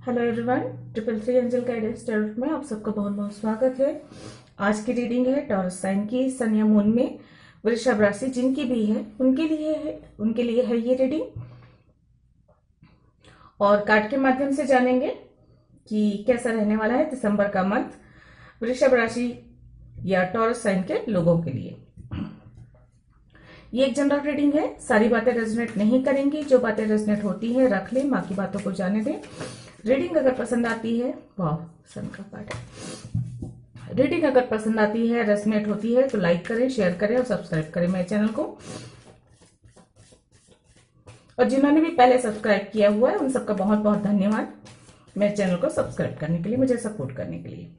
Hello everyone, triple three angel guidance tarot में आप सबका बहुत बहुत स्वागत है। आज की रीडिंग है टॉरस साइन की सन या मून में वृषभ राशि जिनकी भी है उनके लिए है ये रीडिंग। और कार्ड के माध्यम से जानेंगे कि कैसा रहने वाला है दिसंबर का मंथ वृषभ राशि या टॉरस साइन के लोगों के लिए। ये एक जनरल रीडिंग है, सारी बातें रेजोनेट नहीं करेंगी, जो बातें रेजोनेट होती हैं रख लें, बाकी बातों को जाने दें। रीडिंग अगर पसंद आती है, वाह सन का कार्ड है। रीडिंग अगर पसंद आती है, रेजोनेट होती है तो लाइक करें, शेयर करें और सब्सक्राइब करें मेरे चैनल को। और जिन्होंने भी पहले सब्सक्राइब किया हुआ है उन सबका बहुत बहुत धन्यवाद मेरे चैनल को सब्सक्राइब करने के लिए, मुझे सपोर्ट करने के लिए।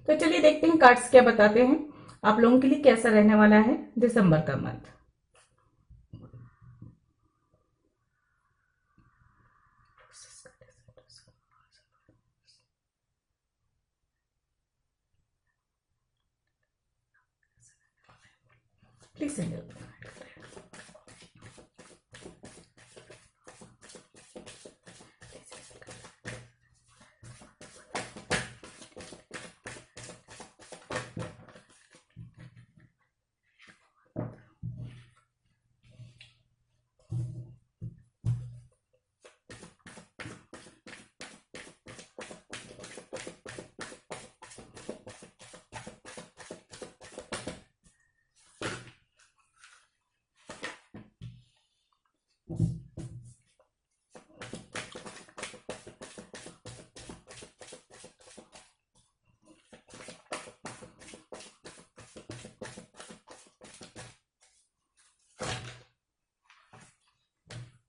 तो चलिए देखते हैं कार्ड्स क्या बताते हैं आप लोगों के लिए कैसा रहने वाला है दिसंबर का मंथ। प्लीज सेंड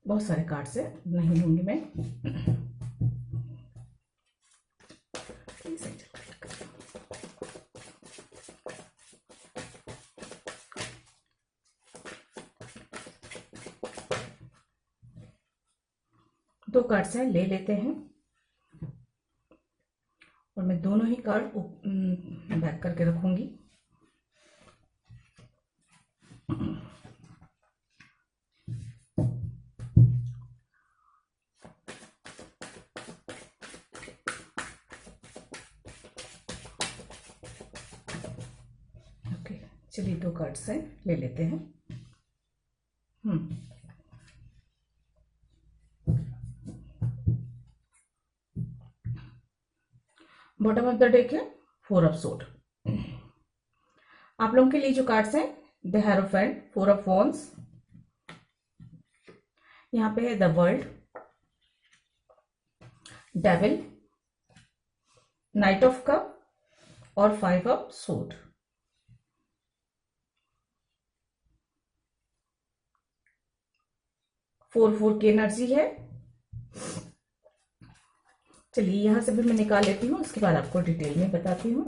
बहुत सारे कार्ड्स है, नहीं लूंगी मैं। दो कार्ड्स हैं, ले लेते हैं। और मैं दोनों ही कार्ड बैक करके रखूंगी। ओके, चलिए दो कार्ड्स हैं, ले लेते हैं। बॉटम ऑफ द डेक है फोर ऑफ सोड। आप लोगों के लिए जो कार्ड्स हैं the hierophant, four of wands, यहाँ पे है the world, devil, night of cup और फाइव ऑफ सोड। फोर फोर की एनर्जी है। चलिए यहां से भी मैं निकाल लेती हूँ, उसके बाद आपको डिटेल में बताती हूँ।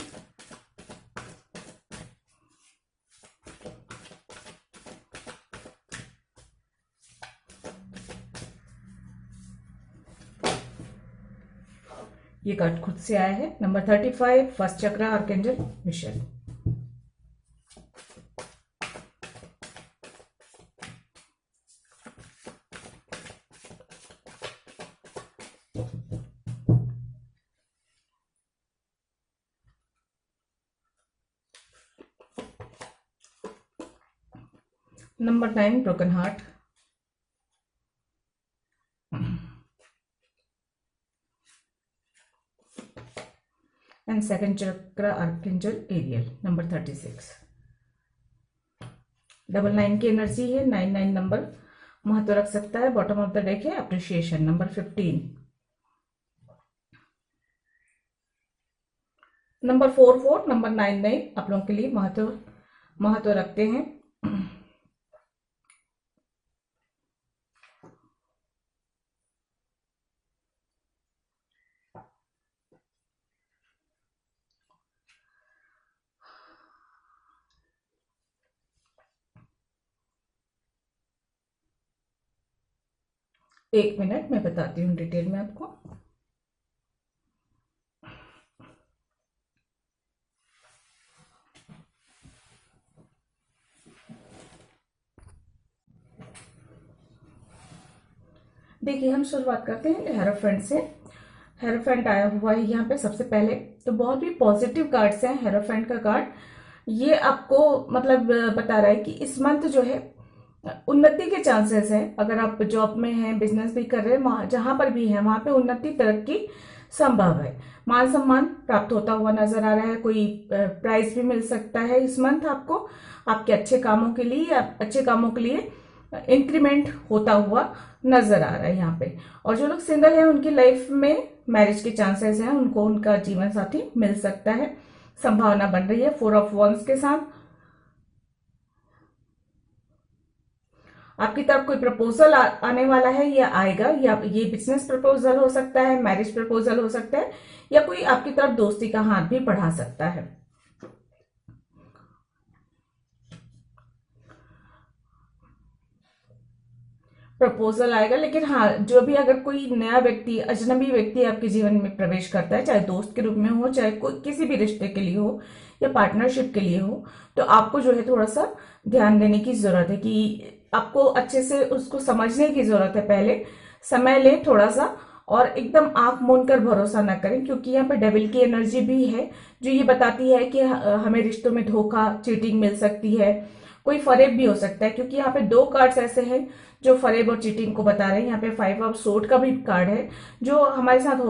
ये कार्ड खुद से आया है, number 35, first chakra, archangel Michael. Number 9, broken heart. And second chakra archangel Ariel, number 36। Double 9 की एनर्जी है, 99 नंबर महत्व रख सकता है। बॉटम ऑफ द डेक है अप्रिशिएशन, नंबर 15। नंबर 44, नंबर 99 आप लोगों के लिए महत्व रखते हैं। एक मिनट, मैं बताती हूँ डिटेल में आपको। देखिए हम शुरुआत करते हैं हेरोफेंट से। हेरोफेंट आया हुआ है यहाँ पे सबसे पहले, तो बहुत ही पॉजिटिव कार्ड्स हैं हेरोफेंट का कार्ड। ये आपको मतलब बता रहा है कि इस मंथ जो है उन्नति के चांसेस है। अगर आप जॉब में हैं, बिजनेस भी कर रहे हैं, जहां पर भी है वहां पे उन्नति तरक्की संभव है। मान सम्मान प्राप्त होता हुआ नजर आ रहा है, कोई प्राइज भी मिल सकता है इस मंथ आपको, आपके अच्छे कामों के लिए, अच्छे कामों के लिए इंक्रीमेंट होता हुआ नजर आ रहा है यहाँ पे। और जो लोग सिंगल हैं उनकी लाइफ में मैरिज के चांसेस हैं, उनको उनका जीवन साथी मिल सकता है, संभावना बन रही है 4 ऑफ वंस के साथ। आपकी तरफ कोई प्रपोजल आने वाला है या आएगा, या ये बिजनेस प्रपोजल हो सकता है, मैरिज प्रपोजल हो सकता है, या कोई आपकी तरफ दोस्ती का हाथ भी बढ़ा सकता है। प्रपोजल आएगा, लेकिन हाँ जो भी अगर कोई नया व्यक्ति, अजनबी व्यक्ति आपके जीवन में प्रवेश करता है, चाहे दोस्त के रूप में हो, चाहे कोई किसी भी रिश्ते के लिए हो या पार्टनरशिप के लिए हो, तो आपको जो है थोड़ा सा ध्यान देने की जरूरत है कि आपको अच्छे से उसको समझने की जरूरत है। पहले समय लें थोड़ा सा, और एकदम आंख मूंद कर भरोसा ना करें, क्योंकि यहाँ पे डेविल की एनर्जी भी है जो ये बताती है कि हमें रिश्तों में धोखा, चीटिंग मिल सकती है, कोई फरेब भी हो सकता है। क्योंकि यहाँ पे 2 कार्ड्स ऐसे हैं जो फरेब और चीटिंग को बता रहे हैं। यहाँ पे 5 ऑफ सोर्ड का भी कार्ड है जो हमारे साथ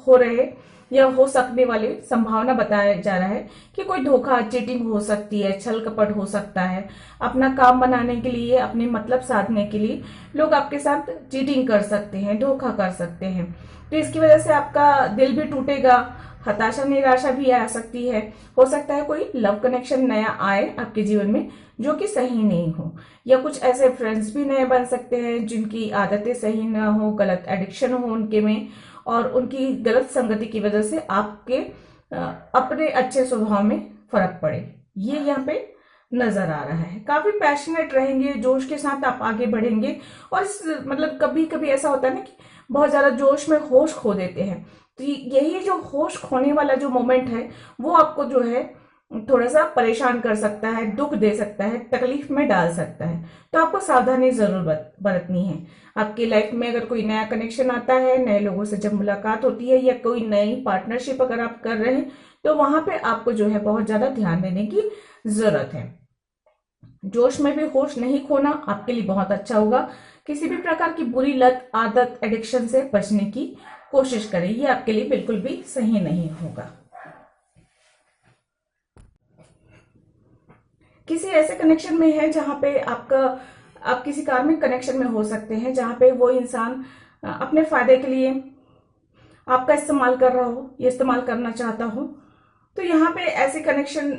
हो रहे या हो सकने वाली संभावना बताया जा रहा है कि कोई धोखा, चीटिंग हो सकती है, छल कपट हो सकता है। अपना काम बनाने के लिए, अपने मतलब साधने के लिए लोग आपके साथ चीटिंग कर सकते हैं, धोखा कर सकते हैं। तो इसकी वजह से आपका दिल भी टूटेगा, हताशा, निराशा भी आ सकती है। हो सकता है कोई लव कनेक्शन नया आए आपके जीवन में जो कि सही नहीं हो, या कुछ ऐसे फ्रेंड्स भी नए बन सकते हैं जिनकी आदतें सही ना हो, गलत एडिक्शन हो उनके में, और उनकी गलत संगति की वजह से आपके अपने अच्छे स्वभाव में फर्क पड़े। ये यहाँ पे नजर आ रहा है। काफी पैशनेट रहेंगे, जोश के साथ आप आगे बढ़ेंगे। और मतलब कभी कभी ऐसा होता है ना कि बहुत ज्यादा जोश में होश खो देते हैं, तो यही जो होश खोने वाला जो मोमेंट है वो आपको जो है थोड़ा सा परेशान कर सकता है, दुख दे सकता है, तकलीफ में डाल सकता है। तो आपको सावधानी जरूर बरतनी है। आपकी लाइफ में अगर कोई नया कनेक्शन आता है, नए लोगों से जब मुलाकात होती है, या कोई नई पार्टनरशिप अगर आप कर रहे हैं, तो वहां पे आपको जो है बहुत ज्यादा ध्यान देने की जरूरत है। जोश में भी होश नहीं खोना आपके लिए बहुत अच्छा होगा। किसी भी प्रकार की बुरी लत, आदत, एडिक्शन से बचने की कोशिश करें, ये आपके लिए बिल्कुल भी सही नहीं होगा। किसी ऐसे कनेक्शन में है जहां पे आप किसी कार्मिक कनेक्शन में हो सकते हैं, जहां पे वो इंसान अपने फायदे के लिए आपका इस्तेमाल कर रहा हो या इस्तेमाल करना चाहता हो, तो यहाँ पे ऐसे कनेक्शन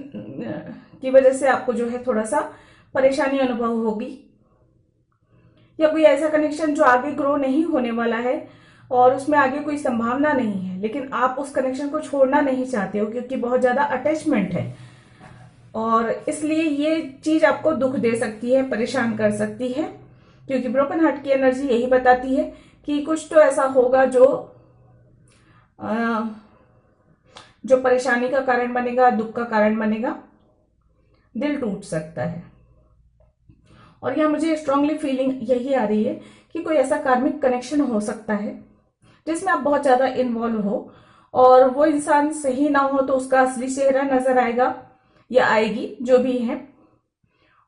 की वजह से आपको जो है थोड़ा सा परेशानी अनुभव होगी। या कोई ऐसा कनेक्शन जो आगे ग्रो नहीं होने वाला है और उसमें आगे कोई संभावना नहीं है, लेकिन आप उस कनेक्शन को छोड़ना नहीं चाहते हो क्योंकि बहुत ज्यादा अटैचमेंट है, और इसलिए ये चीज आपको दुख दे सकती है, परेशान कर सकती है। क्योंकि ब्रोकन हार्ट की एनर्जी यही बताती है कि कुछ तो ऐसा होगा जो परेशानी का कारण बनेगा, दुख का कारण बनेगा, दिल टूट सकता है। और यह मुझे स्ट्रांगली फीलिंग यही आ रही है कि कोई ऐसा कार्मिक कनेक्शन हो सकता है जिसमें आप बहुत ज्यादा इन्वॉल्व हो, और वो इंसान सही ना हो तो उसका असली चेहरा नजर आएगा या आएगी, जो भी है।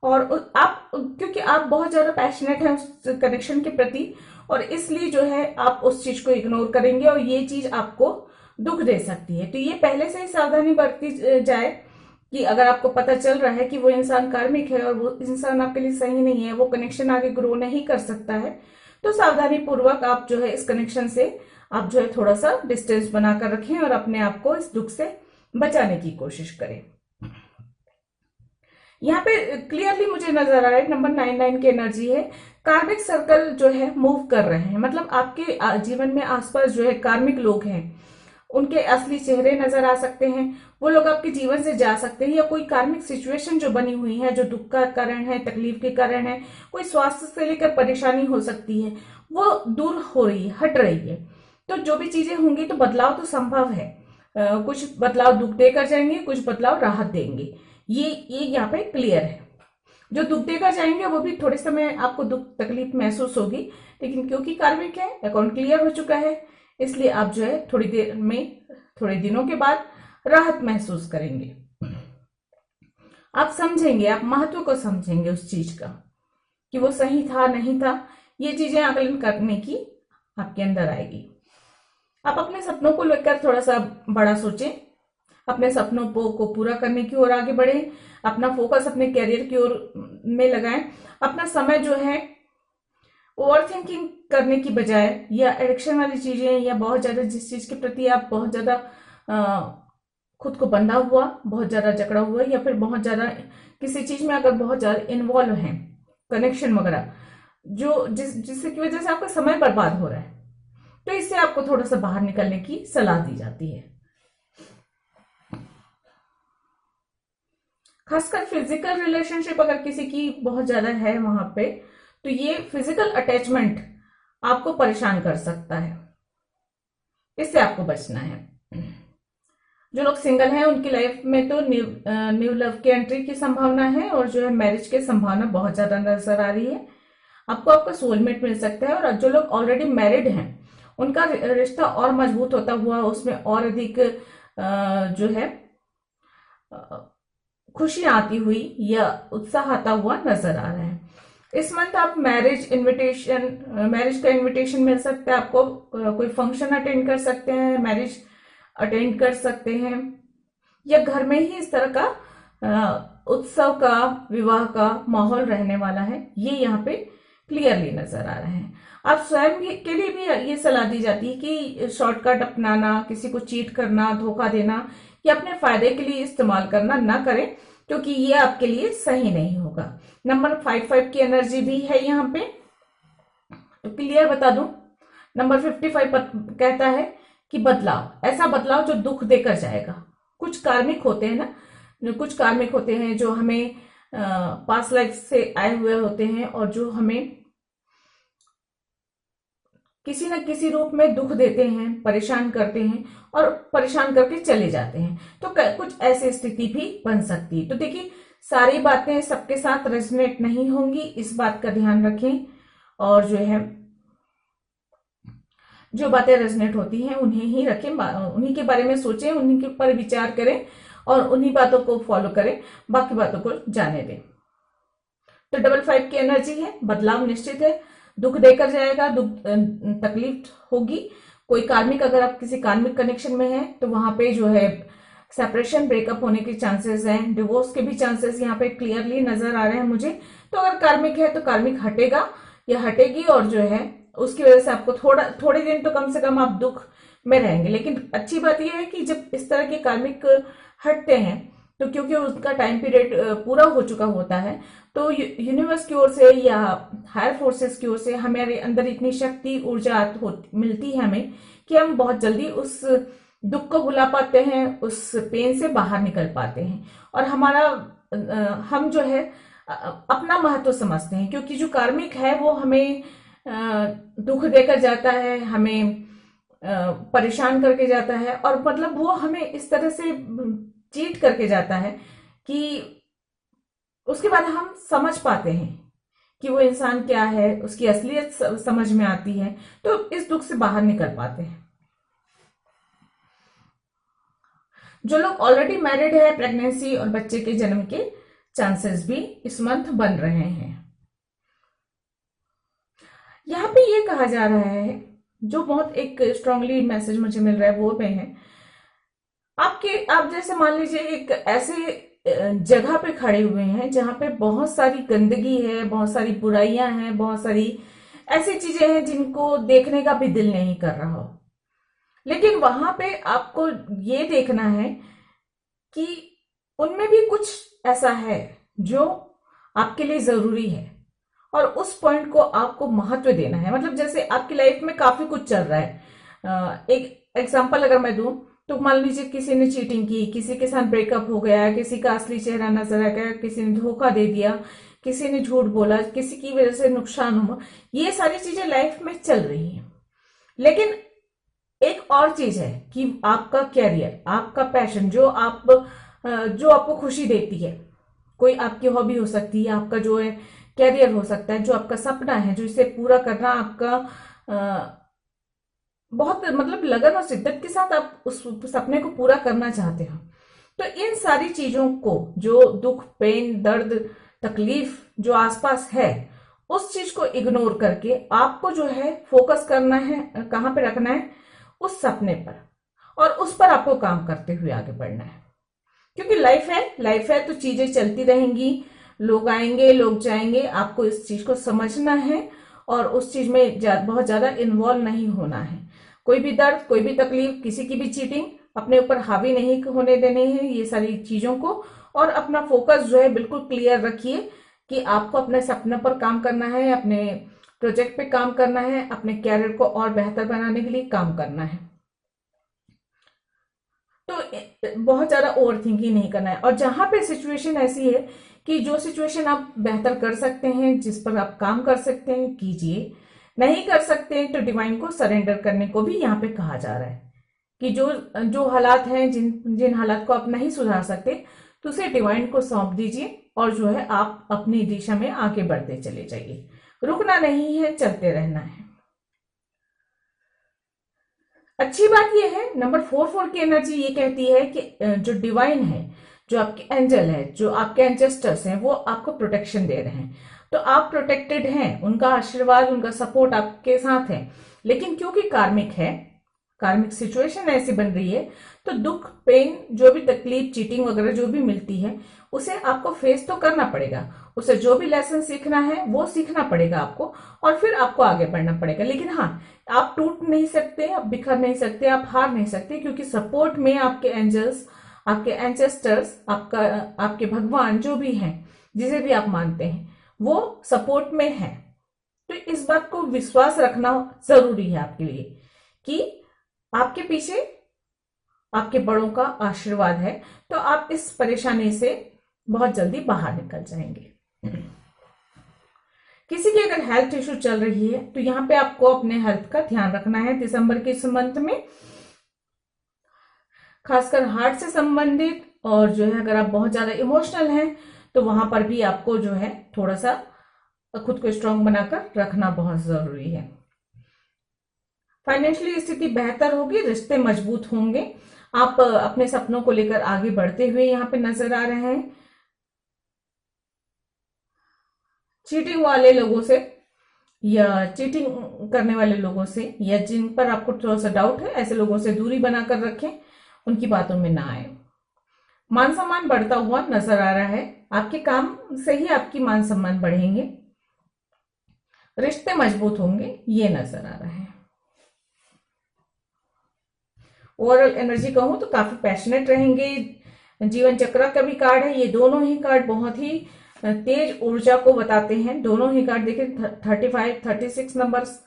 और आप, क्योंकि आप बहुत ज्यादा पैशनेट हैं उस कनेक्शन के प्रति, और इसलिए जो है आप उस चीज को इग्नोर करेंगे, और ये चीज आपको दुख दे सकती है। तो ये पहले से ही सावधानी बरती जाए कि अगर आपको पता चल रहा है कि वो इंसान कार्मिक है और वो इंसान आपके लिए सही नहीं है, वो कनेक्शन आगे ग्रो नहीं कर सकता है, तो सावधानी पूर्वक आप जो है इस कनेक्शन से आप जो है थोड़ा सा डिस्टेंस बनाकर रखें और अपने आप को इस दुख से बचाने की कोशिश करें। यहाँ पे क्लियरली मुझे नजर आ रहा है नंबर 99 की एनर्जी है। कार्मिक सर्कल जो है मूव कर रहे हैं, मतलब आपके जीवन में आसपास जो है कार्मिक लोग हैं, उनके असली चेहरे नजर आ सकते हैं। वो लोग आपके जीवन से जा सकते हैं, या कोई कार्मिक सिचुएशन जो बनी हुई है, जो दुख का कारण है, तकलीफ के कारण है, कोई स्वास्थ्य से लेकर परेशानी हो सकती है, वो दूर हो रही है, हट रही है। तो जो भी चीजें होंगी तो बदलाव तो संभव है। कुछ बदलाव दुख देकर जाएंगे, कुछ बदलाव राहत देंगे, ये यहाँ पे क्लियर है। जो दुख देकर जाएंगे वो भी थोड़े समय आपको दुख तकलीफ महसूस होगी, लेकिन क्योंकि कार्मिक है, अकाउंट क्लियर हो चुका है, इसलिए आप जो है थोड़ी देर में, थोड़े दिनों के बाद राहत महसूस करेंगे। आप समझेंगे, आप महत्व को समझेंगे उस चीज का कि वो सही था नहीं था, ये चीजें आकलन करने की आपके अंदर आएगी। आप अपने सपनों को लेकर थोड़ा सा बड़ा सोचें, अपने सपनों को पूरा करने की ओर आगे बढ़े, अपना फोकस अपने कैरियर की ओर में लगाएं। अपना समय जो है ओवर थिंकिंग करने की बजाय, या एडिक्शन वाली चीजें, या बहुत ज्यादा जिस चीज के प्रति आप बहुत ज्यादा खुद को बंधा हुआ, बहुत ज्यादा जकड़ा हुआ, या फिर बहुत ज्यादा किसी चीज में अगर बहुत ज्यादा इन्वॉल्व है, कनेक्शन वगैरह, जो जिसकी वजह से आपका समय बर्बाद हो रहा है, तो इससे आपको थोड़ा सा बाहर निकलने की सलाह दी जाती है। खासकर फिजिकल रिलेशनशिप अगर किसी की बहुत ज्यादा है वहां पे, तो ये फिजिकल अटैचमेंट आपको परेशान कर सकता है, इससे आपको बचना है। जो लोग सिंगल हैं उनकी लाइफ में तो न्यू लव की एंट्री की संभावना है, और जो है मैरिज की संभावना बहुत ज्यादा नजर आ रही है। आपको आपका सोलमेट मिल सकता है, और जो लोग ऑलरेडी मैरिड हैं उनका रिश्ता और मजबूत होता हुआ, उसमें और अधिक जो है खुशी आती हुई या उत्साह आता हुआ नजर आ रहा है। इस मंथ आप मैरिज का इनविटेशन मिल सकता है आपको, कोई फंक्शन अटेंड कर सकते हैं, मैरिज अटेंड कर सकते हैं, या घर में ही इस तरह का उत्सव का, विवाह का माहौल रहने वाला है, ये यहाँ पे क्लियरली नजर आ रहा है। आप स्वयं के लिए भी ये सलाह दी जाती है कि शॉर्टकट अपनाना, किसी को चीट करना, धोखा देना, या अपने फायदे के लिए इस्तेमाल करना ना करें, क्योंकि ये आपके लिए सही नहीं होगा। नंबर 55 की एनर्जी भी है यहाँ पे, तो क्लियर बता दूं, नंबर 55 कहता है कि बदलाव, ऐसा बदलाव जो दुख देकर जाएगा। कुछ कार्मिक होते हैं ना, कुछ कार्मिक होते हैं जो हमें पास्ट लाइफ से आए हुए होते हैं, और जो हमें किसी न किसी रूप में दुख देते हैं, परेशान करते हैं, और परेशान करके चले जाते हैं। तो कुछ ऐसी स्थिति भी बन सकती है। तो देखिए, सारी बातें सबके साथ रेजोनेट नहीं होंगी, इस बात का ध्यान रखें, और जो है जो बातें रेजोनेट होती हैं उन्हें ही रखें, उन्हीं के बारे में सोचें, उन्हीं के ऊपर विचार करें, और उन्हीं बातों को फॉलो करें, बाकी बातों को जाने दें। तो 55 की एनर्जी है, बदलाव निश्चित है, दुख देकर जाएगा, दुख तकलीफ होगी। कोई कार्मिक, अगर आप किसी कार्मिक कनेक्शन में हैं तो वहां पे जो है सेपरेशन, ब्रेकअप होने के चांसेस हैं, डिवोर्स के भी चांसेस यहाँ पे क्लियरली नजर आ रहे हैं मुझे। तो अगर कार्मिक है तो कार्मिक हटेगा या हटेगी, और जो है उसकी वजह से आपको थोड़े दिन तो कम से कम आप दुख में रहेंगे। लेकिन अच्छी बात यह है कि जब इस तरह के कार्मिक हटते हैं, तो क्योंकि उसका टाइम पीरियड पूरा हो चुका होता है, तो यूनिवर्स की ओर से या हायर फोर्सेस की ओर से हमारे अंदर इतनी शक्ति, ऊर्जा मिलती है हमें, कि हम बहुत जल्दी उस दुख को भुला पाते हैं, उस पेन से बाहर निकल पाते हैं, और हम जो है अपना महत्व समझते हैं। क्योंकि जो कार्मिक है वो हमें दुख देकर जाता है, हमें परेशान करके जाता है, और मतलब वो हमें इस तरह से चीट करके जाता है कि उसके बाद हम समझ पाते हैं कि वो इंसान क्या है, उसकी असलियत समझ में आती है, तो इस दुख से बाहर निकल पाते हैं। जो लोग ऑलरेडी मैरिड है, प्रेगनेंसी और बच्चे के जन्म के चांसेस भी इस मंथ बन रहे हैं। यहाँ पे ये कहा जा रहा है, जो बहुत एक स्ट्रांगली मैसेज मुझे मिल रहा है वो में है, आप जैसे मान लीजिए एक ऐसे जगह पे खड़े हुए हैं जहां पे बहुत सारी गंदगी है, बहुत सारी बुराइयां हैं, बहुत सारी ऐसी चीजें हैं जिनको देखने का भी दिल नहीं कर रहा हो। लेकिन वहां पे आपको ये देखना है कि उनमें भी कुछ ऐसा है जो आपके लिए जरूरी है, और उस पॉइंट को आपको महत्व देना है। मतलब जैसे आपकी लाइफ में काफी कुछ चल रहा है, एक एग्जांपल अगर मैं दूं, तो मान लीजिए किसी ने चीटिंग की, किसी के साथ ब्रेकअप हो गया, किसी का असली चेहरा नजर आ गया, किसी ने धोखा दे दिया, किसी ने झूठ बोला, किसी की वजह से नुकसान हुआ, ये सारी चीजें लाइफ में चल रही हैं। लेकिन एक और चीज है कि आपका कैरियर, आपका पैशन, जो आपको खुशी देती है, कोई आपकी हॉबी हो सकती है, आपका जो है कैरियर हो सकता है, जो आपका सपना है, जो इसे पूरा करना आपका बहुत मतलब लगन और शिद्दत के साथ आप उस सपने को पूरा करना चाहते हो। तो इन सारी चीजों को, जो दुख, पेन, दर्द, तकलीफ जो आसपास है, उस चीज को इग्नोर करके आपको जो है फोकस करना है, कहाँ पे रखना है, उस सपने पर, और उस पर आपको काम करते हुए आगे बढ़ना है। क्योंकि लाइफ है तो चीजें चलती रहेंगी, लोग आएंगे, लोग जाएंगे, आपको इस चीज को समझना है और उस चीज में बहुत ज्यादा इन्वॉल्व नहीं होना है। कोई भी दर्द, कोई भी तकलीफ, किसी की भी चीटिंग अपने ऊपर हावी नहीं होने देने हैं ये सारी चीजों को। और अपना फोकस जो है बिल्कुल क्लियर रखिए कि आपको अपने सपने पर काम करना है, अपने प्रोजेक्ट पे काम करना है, अपने कैरियर को और बेहतर बनाने के लिए काम करना है। तो बहुत ज्यादा ओवर थिंकिंग नहीं करना है। और जहां पे सिचुएशन ऐसी है कि जो सिचुएशन आप बेहतर कर सकते हैं, जिस पर आप काम कर सकते हैं, कीजिए। नहीं कर सकते हैं तो डिवाइन को सरेंडर करने को भी यहाँ पे कहा जा रहा है कि जो जो हालात हैं, जिन हालात को आप नहीं सुधार सकते, तो उसे डिवाइन को सौंप दीजिए और जो है आप अपनी दिशा में आगे बढ़ते चले जाइए। रुकना नहीं है, चलते रहना है। अच्छी बात यह है, नंबर 4 की एनर्जी ये कहती है कि जो डिवाइन है, जो आपके एंजल है, जो आपके एंजेस्टर्स हैं, वो आपको प्रोटेक्शन दे रहे हैं। तो आप प्रोटेक्टेड हैं, उनका आशीर्वाद, उनका सपोर्ट आपके साथ है। लेकिन क्योंकि कार्मिक है, कार्मिक सिचुएशन ऐसी बन रही है, तो दुख, पेन, जो भी तकलीफ, चीटिंग वगैरह जो भी मिलती है, उसे आपको फेस तो करना पड़ेगा। उसे जो भी लेसन सीखना है वो सीखना पड़ेगा आपको, और फिर आपको आगे बढ़ना पड़ेगा। लेकिन हाँ, आप टूट नहीं सकते, आप बिखर नहीं सकते, आप हार नहीं सकते, क्योंकि सपोर्ट में आपके एंजल्स, आपके एंसेस्टर्स, आपके भगवान जो भी हैं, जिसे भी आप मानते हैं, वो सपोर्ट में है। तो इस बात को विश्वास रखना जरूरी है आपके लिए कि आपके पीछे आपके बड़ों का आशीर्वाद है, तो आप इस परेशानी से बहुत जल्दी बाहर निकल जाएंगे। किसी की अगर हेल्थ इश्यू चल रही है तो यहाँ पे आपको अपने हेल्थ का ध्यान रखना है दिसंबर के इस मंथ में, खासकर हार्ट से संबंधित। और जो है अगर आप बहुत ज्यादा इमोशनल हैं तो वहां पर भी आपको जो है थोड़ा सा खुद को स्ट्रांग बनाकर रखना बहुत जरूरी है। फाइनेंशियली स्थिति बेहतर होगी, रिश्ते मजबूत होंगे, आप अपने सपनों को लेकर आगे बढ़ते हुए यहाँ पे नजर आ रहे हैं। चीटिंग वाले लोगों से या चीटिंग करने वाले लोगों से, या जिन पर आपको थोड़ा सा डाउट है, ऐसे लोगों से दूरी बनाकर रखें, उनकी बातों में ना आए। मान सम्मान बढ़ता हुआ नजर आ रहा है, आपके काम से ही आपकी मान सम्मान बढ़ेंगे, रिश्ते मजबूत होंगे, ये नजर आ रहा है। ओवरऑल एनर्जी कहूं तो काफी पैशनेट रहेंगे। जीवन चक्र का भी कार्ड है, ये दोनों ही कार्ड बहुत ही तेज ऊर्जा को बताते हैं। दोनों ही कार्ड देखिए 35, 36 नंबर्स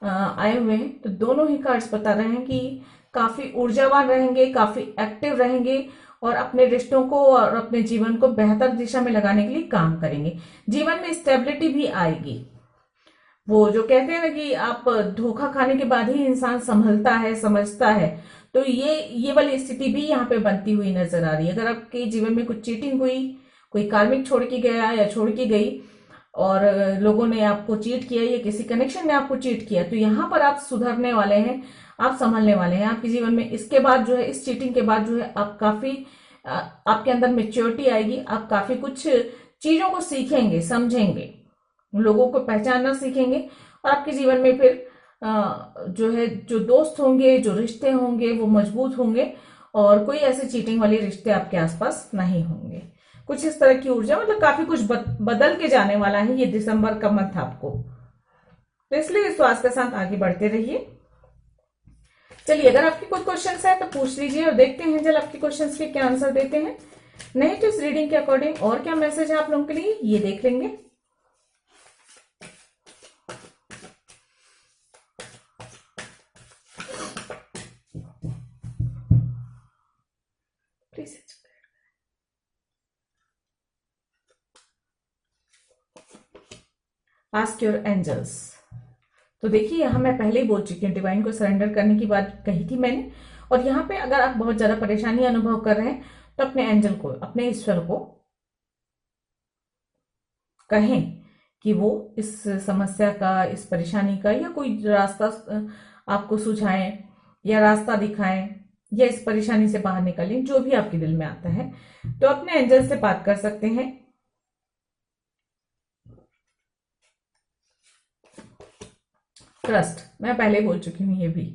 आए हुए हैं, तो दोनों ही कार्ड्स बता रहे हैं कि काफी ऊर्जावान रहेंगे, काफी एक्टिव रहेंगे, और अपने रिश्तों को और अपने जीवन को बेहतर दिशा में लगाने के लिए काम करेंगे। जीवन में स्टेबिलिटी भी आएगी। वो जो कहते हैं ना कि आप धोखा खाने के बाद ही इंसान संभलता है, समझता है, तो ये वाली स्थिति भी यहाँ पे बनती हुई नजर आ रही है। अगर आपके जीवन में कुछ चीटिंग हुई, कोई कार्मिक छोड़ के गया या छोड़ के गई, और लोगों ने आपको चीट किया या किसी कनेक्शन ने आपको चीट किया, तो यहाँ पर आप सुधरने वाले हैं, आप संभलने वाले हैं। आपके जीवन में इसके बाद जो है, इस चीटिंग के बाद जो है, आप काफी आपके अंदर मेच्योरिटी आएगी, आप काफी कुछ चीजों को सीखेंगे, समझेंगे, लोगों को पहचानना सीखेंगे, और आपके जीवन में फिर जो है, जो दोस्त होंगे, जो रिश्ते होंगे, वो मजबूत होंगे, और कोई ऐसे चीटिंग वाले रिश्ते आपके आसपास नहीं होंगे। कुछ इस तरह की ऊर्जा, मतलब काफी कुछ बदल के जाने वाला है ये दिसंबर का मंथ आपको, तो इसलिए विश्वास के साथ आगे बढ़ते रहिए। चलिए, अगर आपके कोई क्वेश्चंस है तो पूछ लीजिए, और देखते हैं जल आपके क्वेश्चंस के क्या आंसर देते हैं। नहीं तो इस रीडिंग के अकॉर्डिंग और क्या मैसेज है आप लोगों के लिए, ये देख लेंगे। Ask your angels. तो देखिए, यहां मैं पहले ही बोल चुकी हूँ, डिवाइन को सरेंडर करने की बात कही थी मैंने। और यहाँ पे अगर आप बहुत ज्यादा परेशानी अनुभव कर रहे हैं तो अपने एंजल को, अपने ईश्वर को कहें कि वो इस समस्या का, इस परेशानी का या कोई रास्ता आपको सुझाएं या रास्ता दिखाएं या इस परेशानी से बाहर निकलें, जो भी आपके दिल में आता है, तो अपने एंजल से बात कर सकते हैं। ट्रस्ट, मैं पहले बोल चुकी हूँ ये भी।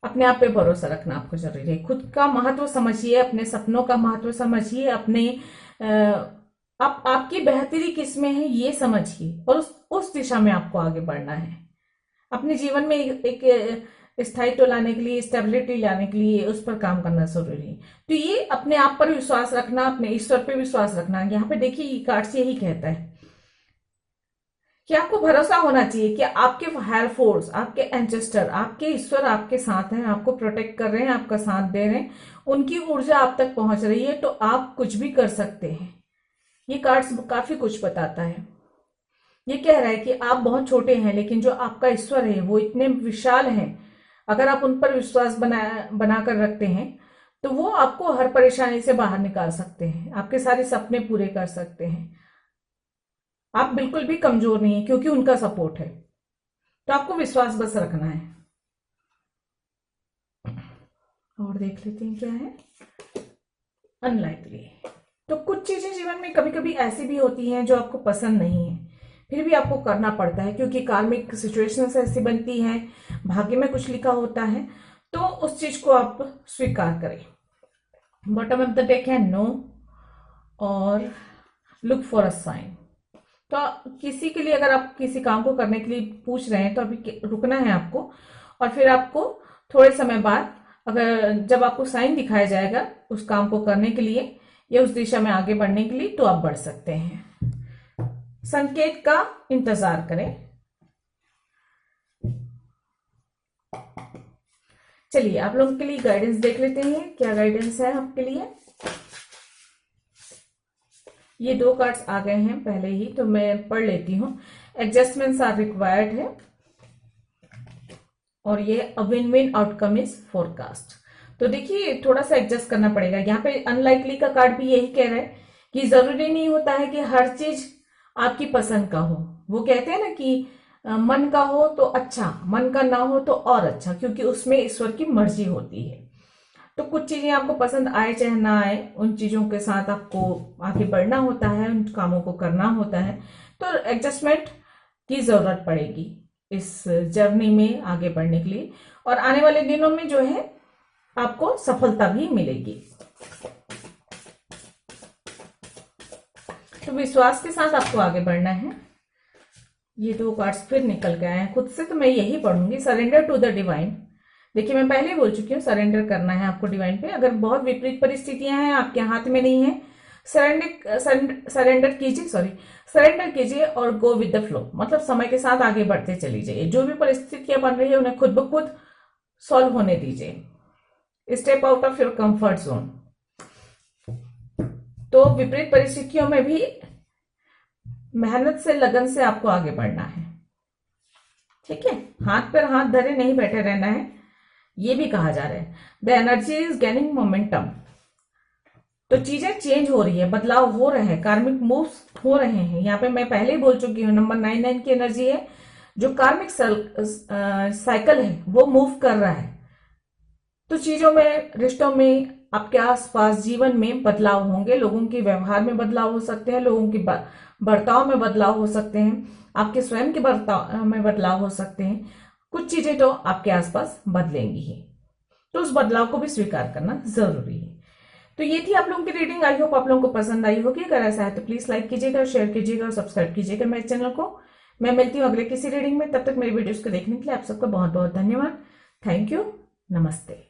अपने आप पे भरोसा रखना आपको जरूरी है। खुद का महत्व समझिए, अपने सपनों का महत्व समझिए, अपने आपकी बेहतरी किस में है ये समझिए और उस दिशा में आपको आगे बढ़ना है। अपने जीवन में एक स्थायित्व लाने के लिए, स्टेबिलिटी लाने के लिए उस पर काम करना जरूरी है। तो ये अपने आप पर विश्वास रखना, अपने ईश्वर पे विश्वास रखना। यहाँ पे देखिए ये कार्ड्स यही कहता है कि आपको भरोसा होना चाहिए कि आपके हायर फोर्स, आपके एंसेस्टर, आपके ईश्वर आपके साथ हैं, आपको प्रोटेक्ट कर रहे हैं, आपका साथ दे रहे हैं, उनकी ऊर्जा आप तक पहुंच रही है, तो आप कुछ भी कर सकते हैं। ये कार्ड्स काफी कुछ बताता है। ये कह रहा है कि आप बहुत छोटे हैं, लेकिन जो आपका ईश्वर है वो इतने विशाल हैं, अगर आप उन पर विश्वास बनाकर रखते हैं तो वो आपको हर परेशानी से बाहर निकाल सकते हैं, आपके सारे सपने पूरे कर सकते हैं। आप बिल्कुल भी कमजोर नहीं है क्योंकि उनका सपोर्ट है। तो आपको विश्वास बस रखना है। और देख लेते हैं क्या है। अनलाइकली, तो कुछ चीजें जीवन में कभी कभी ऐसी भी होती हैं जो आपको पसंद नहीं है, फिर भी आपको करना पड़ता है क्योंकि कार्मिक सिचुएशंस ऐसी बनती हैं, भाग्य में कुछ लिखा होता है, तो उस चीज को आप स्वीकार करें। बॉटम ऑफ द डेक है नो और लुक फॉर अ साइन। तो किसी के लिए, अगर आप किसी काम को करने के लिए पूछ रहे हैं तो अभी रुकना है आपको, और फिर आपको थोड़े समय बाद, अगर जब आपको साइन दिखाया जाएगा उस काम को करने के लिए या उस दिशा में आगे बढ़ने के लिए, तो आप बढ़ सकते हैं। संकेत का इंतजार करें। चलिए आप लोगों के लिए गाइडेंस देख लेते हैं, क्या गाइडेंस है आपके लिए। ये 2 कार्ड्स आ गए हैं पहले ही, तो मैं पढ़ लेती हूँ। एडजस्टमेंट्स आर रिक्वायर्ड है और ये a win win outcome is forecast. तो देखिए थोड़ा सा एडजस्ट करना पड़ेगा। यहाँ पे अनलाइकली का कार्ड भी यही कह रहा है कि जरूरी नहीं होता है कि हर चीज आपकी पसंद का हो। वो कहते हैं ना कि मन का हो तो अच्छा, मन का ना हो तो और अच्छा, क्योंकि उसमें ईश्वर की मर्जी होती है। तो कुछ चीजें आपको पसंद आए चाहे ना आए, उन चीजों के साथ आपको आगे बढ़ना होता है, उन कामों को करना होता है। तो एडजस्टमेंट की जरूरत पड़ेगी इस जर्नी में आगे बढ़ने के लिए, और आने वाले दिनों में जो है आपको सफलता भी मिलेगी। तो विश्वास के साथ आपको आगे बढ़ना है। ये 2 कार्ड्स फिर निकल के आए हैं खुद से, तो मैं यही पढ़ूंगी, सरेंडर टू द डिवाइन। देखिए मैं पहले बोल चुकी हूँ, सरेंडर करना है आपको डिवाइन पे। अगर बहुत विपरीत परिस्थितियां हैं, आपके हाथ में नहीं है, सरेंडर कीजिए और गो विद द फ्लो। मतलब समय के साथ आगे बढ़ते चली जाइए। जो भी परिस्थितियां बन रही है उन्हें खुद ब खुद सॉल्व होने दीजिए। Step out of your comfort zone. तो विपरीत परिस्थितियों में भी मेहनत से, लगन से आपको आगे बढ़ना है। ठीक है, हाथ पर हाथ धरे नहीं बैठे रहना है, ये भी कहा जा रहा है। The energy is gaining momentum. तो चीजें चेंज हो रही है, बदलाव हो रहे हैं, कार्मिक मूव्स हो रहे हैं। यहाँ पे मैं पहले ही बोल चुकी हूँ, नंबर 99 की एनर्जी है, जो कार्मिक साइकिल है वो मूव कर रहा है। तो चीजों में, रिश्तों में, आपके आसपास जीवन में बदलाव होंगे। लोगों के व्यवहार में बदलाव हो सकते हैं, लोगों की बर्ताव में बदलाव हो सकते हैं, आपके स्वयं के बर्ताव में बदलाव हो सकते हैं। कुछ चीजें तो आपके आसपास बदलेंगी ही, तो उस बदलाव को भी स्वीकार करना जरूरी है। तो ये थी आप लोगों की रीडिंग। आई होप आप लोगों को पसंद आई होगी। अगर ऐसा है तो प्लीज लाइक कीजिएगा, शेयर कीजिएगा और सब्सक्राइब कीजिएगा मेरे चैनल को। मैं मिलती हूँ अगले किसी रीडिंग में। तब तक मेरी वीडियोस को देखने के लिए आप सबका बहुत बहुत धन्यवाद। Thank you. नमस्ते।